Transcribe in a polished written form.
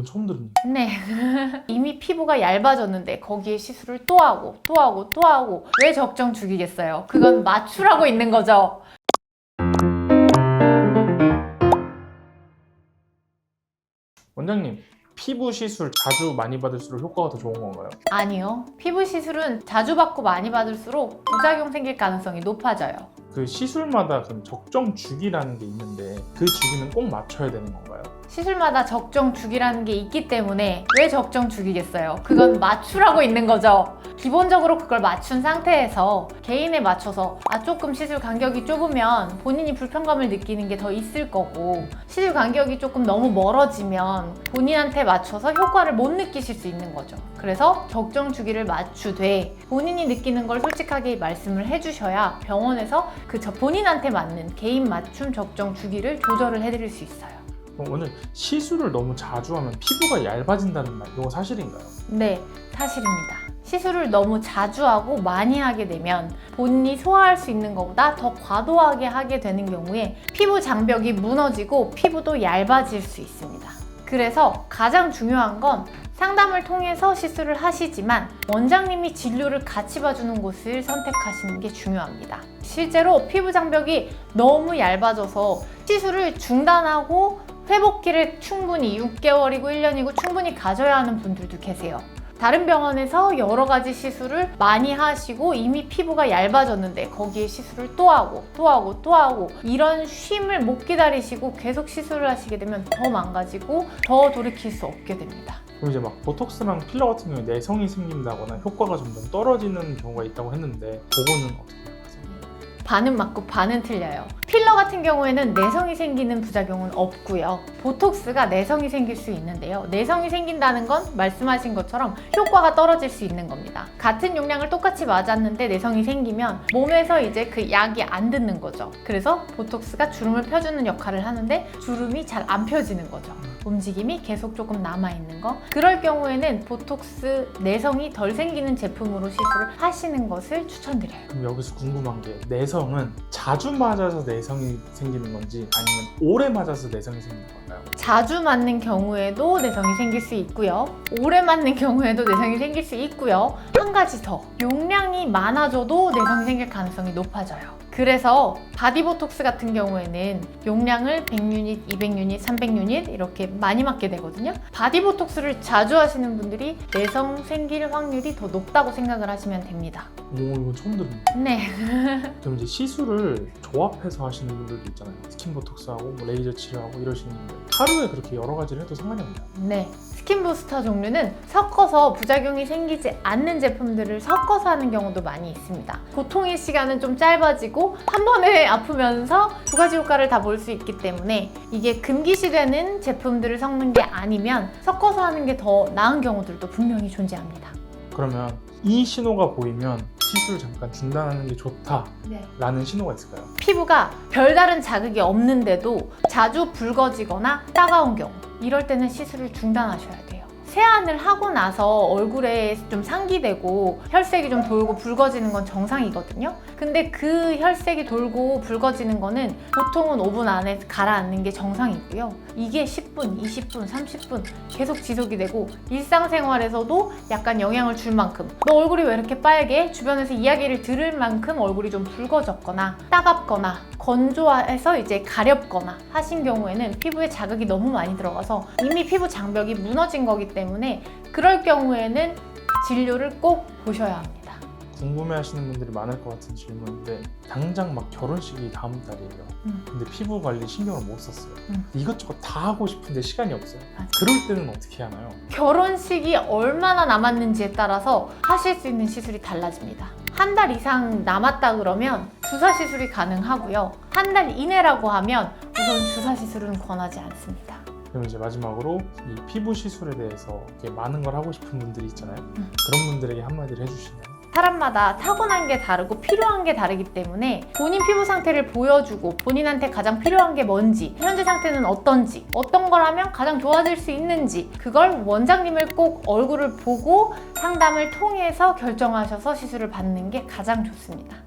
이건 처음 듣는. 네. 이미 피부가 얇아졌는데 거기에 시술을 또 하고 또 하고 또 하고 왜 적정 죽이겠어요? 그건 맞추라고 있는 거죠. 원장님, 피부 시술 자주 많이 받을수록 효과가 더 좋은 건가요? 아니요. 피부 시술은 자주 받고 많이 받을수록 부작용 생길 가능성이 높아져요. 그 시술마다 그럼 적정 주기라는 게 있는데 그 주기는 꼭 맞춰야 되는 건가요? 시술마다 적정 주기라는 게 있기 때문에 왜 적정 주기겠어요? 그건 맞추라고 있는 거죠. 기본적으로 그걸 맞춘 상태에서 개인에 맞춰서 조금 시술 간격이 좁으면 본인이 불편감을 느끼는 게 더 있을 거고, 시술 간격이 조금 너무 멀어지면 본인한테 맞춰서 효과를 못 느끼실 수 있는 거죠. 그래서 적정 주기를 맞추되 본인이 느끼는 걸 솔직하게 말씀을 해주셔야 병원에서 본인한테 맞는 개인 맞춤 적정 주기를 조절을 해드릴 수 있어요. 오늘 시술을 너무 자주 하면 피부가 얇아진다는 말, 이거 사실인가요? 네, 사실입니다. 시술을 너무 자주 하고 많이 하게 되면 본인이 소화할 수 있는 것보다 더 과도하게 하게 되는 경우에 피부 장벽이 무너지고 피부도 얇아질 수 있습니다. 그래서 가장 중요한 건 상담을 통해서 시술을 하시지만 원장님이 진료를 같이 봐주는 곳을 선택하시는 게 중요합니다. 실제로 피부 장벽이 너무 얇아져서 시술을 중단하고 회복기를 충분히 6개월이고 1년이고 충분히 가져야 하는 분들도 계세요. 다른 병원에서 여러 가지 시술을 많이 하시고 이미 피부가 얇아졌는데 거기에 시술을 또 하고 또 하고 또 하고 이런 쉼을 못 기다리시고 계속 시술을 하시게 되면 더 망가지고 더 돌이킬 수 없게 됩니다. 그럼 이제 막 보톡스랑 필러 같은 경우에 내성이 생긴다거나 효과가 점점 떨어지는 경우가 있다고 했는데 그거는 어떻게 생각하세요? 반은 맞고 반은 틀려요. 필러 같은 경우에는 내성이 생기는 부작용은 없고요. 보톡스가 내성이 생길 수 있는데요. 내성이 생긴다는 건 말씀하신 것처럼 효과가 떨어질 수 있는 겁니다. 같은 용량을 똑같이 맞았는데 내성이 생기면 몸에서 이제 그 약이 안 듣는 거죠. 그래서 보톡스가 주름을 펴주는 역할을 하는데 주름이 잘 안 펴지는 거죠. 움직임이 계속 조금 남아있는 거. 그럴 경우에는 보톡스 내성이 덜 생기는 제품으로 시술을 하시는 것을 추천드려요. 그럼 여기서 궁금한 게 내성은 자주 맞아서 내성이 생기는 건지 아니면 오래 맞아서 내성이 생기는 건가요? 자주 맞는 경우에도 내성이 생길 수 있고요. 오래 맞는 경우에도 내성이 생길 수 있고요. 한 가지 더, 용량이 많아져도 내성이 생길 가능성이 높아져요. 그래서 바디보톡스 같은 경우에는 용량을 100유닛, 200유닛, 300유닛 이렇게 많이 맞게 되거든요. 바디보톡스를 자주 하시는 분들이 내성 생길 확률이 더 높다고 생각을 하시면 됩니다. 오, 이건 처음 듣는. 네. 그럼 이제 시술을 조합해서 하시는 분들도 있잖아요. 스킨보톡스하고 뭐 레이저 치료하고 이러시는 분들 하루에 그렇게 여러 가지를 해도 상관이 없나요? 네. 스킨부스터 종류는 섞어서 부작용이 생기지 않는 제품들을 섞어서 하는 경우도 많이 있습니다. 고통의 시간은 좀 짧아지고 한 번에 아프면서 두 가지 효과를 다 볼 수 있기 때문에 이게 금기시되는 제품들을 섞는 게 아니면 섞어서 하는 게 더 나은 경우들도 분명히 존재합니다. 그러면 이 신호가 보이면 시술 잠깐 중단하는 게 좋다라는 신호가 있을까요? 피부가 별다른 자극이 없는데도 자주 붉어지거나 따가운 경우, 이럴 때는 시술을 중단하셔야 돼요. 세안을 하고 나서 얼굴에 좀 상기되고 혈색이 좀 돌고 붉어지는 건 정상이거든요. 근데 그 혈색이 돌고 붉어지는 거는 보통은 5분 안에 가라앉는 게 정상이고요. 이게 10분, 20분, 30분 계속 지속이 되고 일상생활에서도 약간 영향을 줄 만큼 너 얼굴이 왜 이렇게 빨개? 주변에서 이야기를 들을 만큼 얼굴이 좀 붉어졌거나 따갑거나 건조해서 이제 가렵거나 하신 경우에는 피부에 자극이 너무 많이 들어가서 이미 피부 장벽이 무너진 거기 때문에 그럴 경우에는 진료를 꼭 보셔야 합니다. 궁금해하시는 분들이 많을 것 같은 질문인데 당장 막 결혼식이 다음 달이에요. 근데 피부 관리 신경을 못 썼어요. 이것저것 다 하고 싶은데 시간이 없어요. 맞아. 그럴 때는 어떻게 하나요? 결혼식이 얼마나 남았는지에 따라서 하실 수 있는 시술이 달라집니다. 한 달 이상 남았다 그러면 주사 시술이 가능하고요. 한 달 이내라고 하면 우선 주사 시술은 권하지 않습니다. 그럼 이제 마지막으로 이 피부 시술에 대해서 이렇게 많은 걸 하고 싶은 분들이 있잖아요. 그런 분들에게 한마디를 해주시나요? 사람마다 타고난 게 다르고 필요한 게 다르기 때문에 본인 피부 상태를 보여주고 본인한테 가장 필요한 게 뭔지, 현재 상태는 어떤지, 어떤 걸 하면 가장 좋아질 수 있는지 그걸 원장님을 꼭 얼굴을 보고 상담을 통해서 결정하셔서 시술을 받는 게 가장 좋습니다.